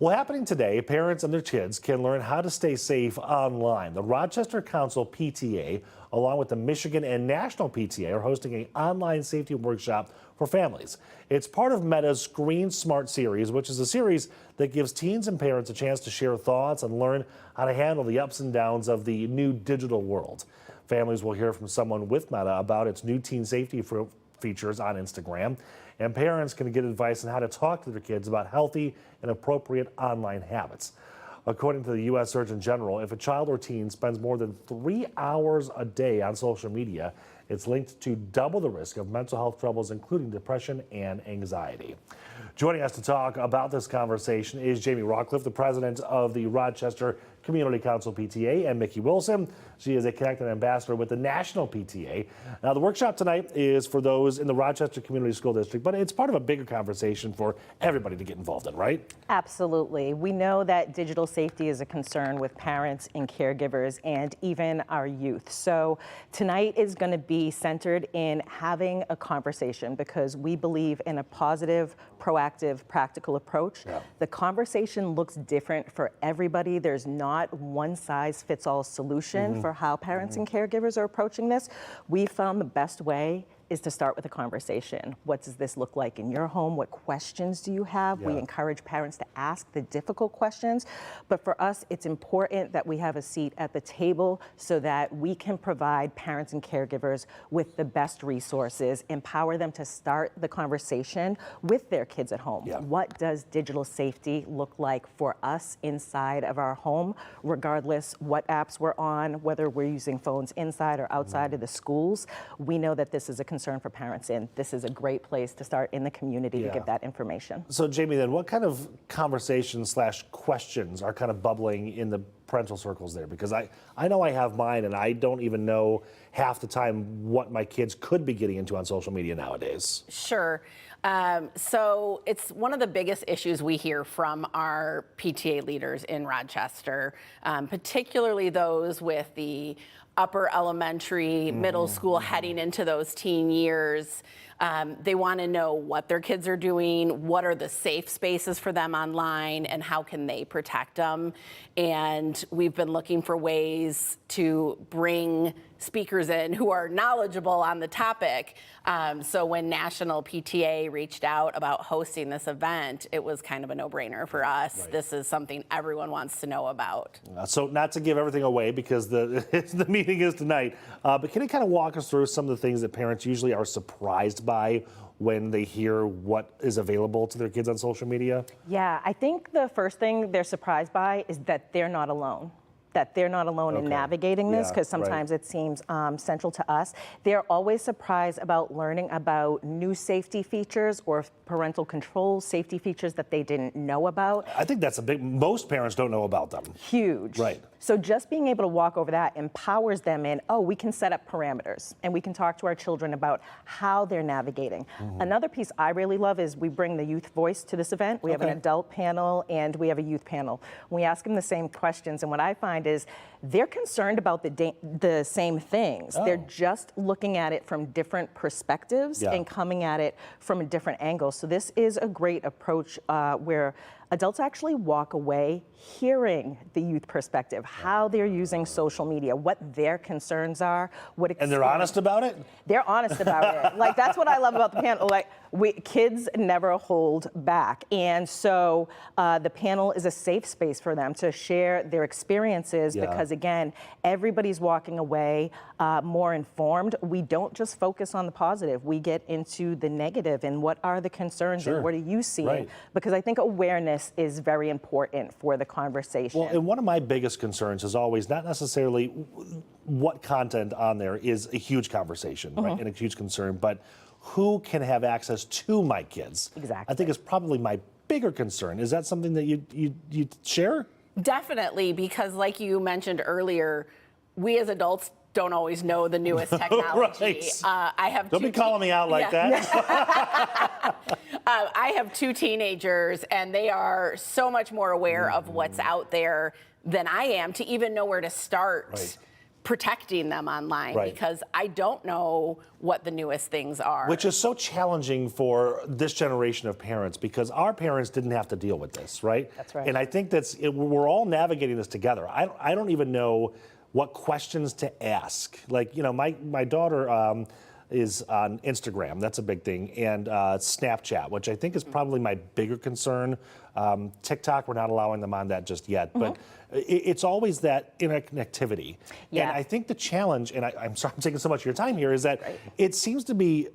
Well, happening today, parents and their kids can learn how to stay safe online. The Rochester Council PTA, along with the Michigan and National PTA, are hosting an online safety workshop for families. It's part of Meta's Screen Smart series, which is a series that gives teens and parents a chance to share thoughts and learn how to handle the ups and downs of the new digital world. Families will hear from someone with Meta about its new teen safety features on Instagram, and parents can get advice on how to talk to their kids about healthy and appropriate online habits. According to the U.S. Surgeon General, if a child or teen spends more than 3 hours a day on social media, it's linked to double the risk of mental health troubles, including depression and anxiety. Joining us to talk about this conversation is Jamie Rockcliffe, the president of the Rochester Community Council PTA, and Mickey Wilson. She is a connected ambassador with the National PTA. Now, the workshop tonight is for those in the Rochester Community School District, but it's part of a bigger conversation for everybody to get involved in, right? Absolutely. We know that digital safety is a concern with parents and caregivers and even our youth. So tonight is going to be centered in having a conversation because we believe in a positive, proactive, practical approach. Yeah. The conversation looks different for everybody. There's not one size fits all solution for how parents and caregivers are approaching this. We found the best way is to start with a conversation. What does this look like in your home? What questions do you have? Yeah. We encourage parents to ask the difficult questions, but for us, it's important that we have a seat at the table so that we can provide parents and caregivers with the best resources, empower them to start the conversation with their kids at home. Yeah. What does digital safety look like for us inside of our home, regardless what apps we're on, whether we're using phones inside or outside of the schools? We know that this is a concern for parents, and this is a great place to start in the community to give that information. So, Jamie, then what kind of conversations / questions are kind of bubbling in the parental circles there? Because I know I have mine, and I don't even know half the time what my kids could be getting into on social media nowadays. Sure. So it's one of the biggest issues we hear from our PTA leaders in Rochester, particularly those with the upper elementary, middle school, heading into those teen years. They want to know what their kids are doing, what are the safe spaces for them online, and how can they protect them. And we've been looking for ways to bring speakers in who are knowledgeable on the topic. So when National PTA reached out about hosting this event, it was kind of a no-brainer for us. Right. This is something everyone wants to know about. So not to give everything away because the meeting is tonight, but can you kind of walk us through some of the things that parents usually are surprised by when they hear what is available to their kids on social media? Yeah, I think the first thing they're surprised by is that they're not alone. That they're not alone in navigating this, because sometimes it seems central to us. They're always surprised about learning about new safety features or parental control safety features that they didn't know about. I think that's most parents don't know about them. Huge. Right. So just being able to walk over that empowers them in, oh, we can set up parameters and we can talk to our children about how they're navigating. Another piece I really love is we bring the youth voice to this event. We have an adult panel and we have a youth panel. We ask them the same questions, and what I find is they're concerned about the same things. They're just looking at it from different perspectives and coming at it from a different angle. So this is a great approach where adults actually walk away hearing the youth perspective, how they're using social media, what their concerns are, And they're honest about it? They're honest about it. Like, that's what I love about the panel. Like, kids never hold back. And so the panel is a safe space for them to share their experiences because, again, everybody's walking away more informed. We don't just focus on the positive. We get into the negative and what are the concerns and what are you seeing? Because I think awareness is very important for the conversation. Well, and one of my biggest concerns is always not necessarily what content on there is a huge conversation, right, and a huge concern, but who can have access to my kids? Exactly. I think is probably my bigger concern. Is that something that you share? Definitely, because like you mentioned earlier, we as adults don't always know the newest technology. I have Don't be calling me out like that. I have 2 teenagers, and they are so much more aware of what's out there than I am to even know where to start protecting them online, Right. because I don't know what the newest things are. Which is so challenging for this generation of parents because our parents didn't have to deal with this, right? That's right. And I think we're all navigating this together. I don't even know what questions to ask. Like, you know, my daughter is on Instagram. That's a big thing. And Snapchat, which I think is probably my bigger concern. TikTok, we're not allowing them on that just yet. But it's always that interconnectivity. Yeah. And I think the challenge, and I'm sorry I'm taking so much of your time here, is that it seems to be,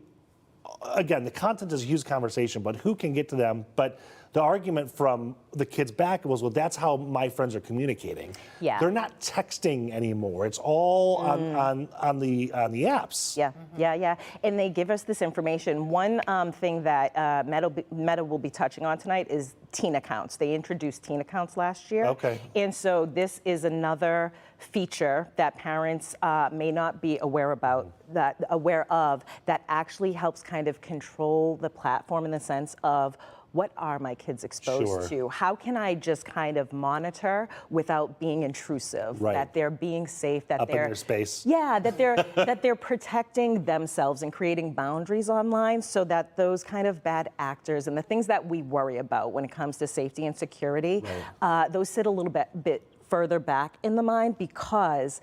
again, the content is a huge conversation, but who can get to them? But the argument from the kids back was, well, that's how my friends are communicating. Yeah. They're not texting anymore. It's all on the apps. Yeah, yeah. And they give us this information. One thing that Meta will be touching on tonight is teen accounts. They introduced teen accounts last year. Okay. And so this is another feature that parents may not be aware of that actually helps kind of control the platform in the sense of, what are my kids exposed to? How can I just kind of monitor without being intrusive? Right. That they're being safe, that Up they're in their space. Yeah, that they're protecting themselves and creating boundaries online so that those kind of bad actors and the things that we worry about when it comes to safety and security, those sit a little bit further back in the mind because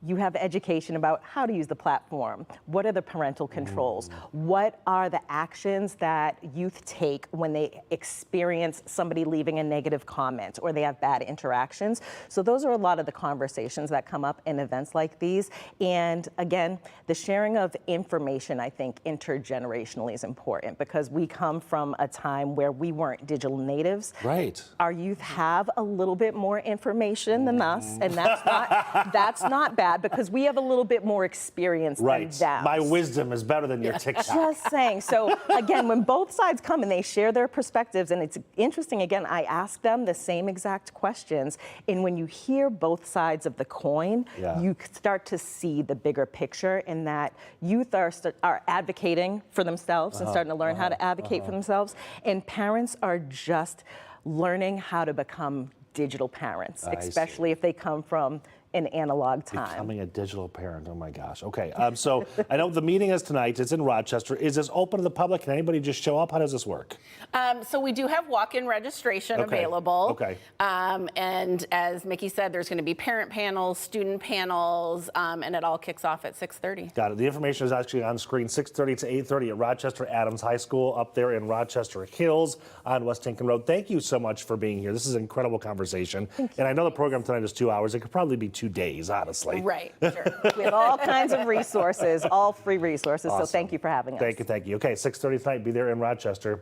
you have education about how to use the platform. What are the parental controls? What are the actions that youth take when they experience somebody leaving a negative comment or they have bad interactions? So those are a lot of the conversations that come up in events like these. And again, the sharing of information, I think, intergenerationally is important because we come from a time where we weren't digital natives. Right. Our youth have a little bit more information than us, and that's not bad because we have a little bit more experience than them. My wisdom is better than your TikTok. Just saying. So again, when both sides come and they share their perspectives, and it's interesting, again, I ask them the same exact questions, and when you hear both sides of the coin, you start to see the bigger picture in that youth are advocating for themselves and starting to learn how to advocate for themselves, and parents are just learning how to become digital parents, especially if they come from an analog time. Becoming a digital parent, oh my gosh. Okay, so I know the meeting is tonight, it's in Rochester. Is this open to the public? Can anybody just show up? How does this work? So we do have walk-in registration available. Okay. And as Mickey said, there's going to be parent panels, student panels, and it all kicks off at 6:30. Got it. The information is actually on screen, 6:30 to 8:30 at Rochester Adams High School up there in Rochester Hills on West Tinkin Road. Thank you so much for being here. This is an incredible conversation. And I know the program tonight is 2 hours. It could probably be 2 days, honestly. Right, sure. We have all kinds of resources, all free resources, so thank you for having us. Thank you. Okay, 6:30 tonight, be there in Rochester.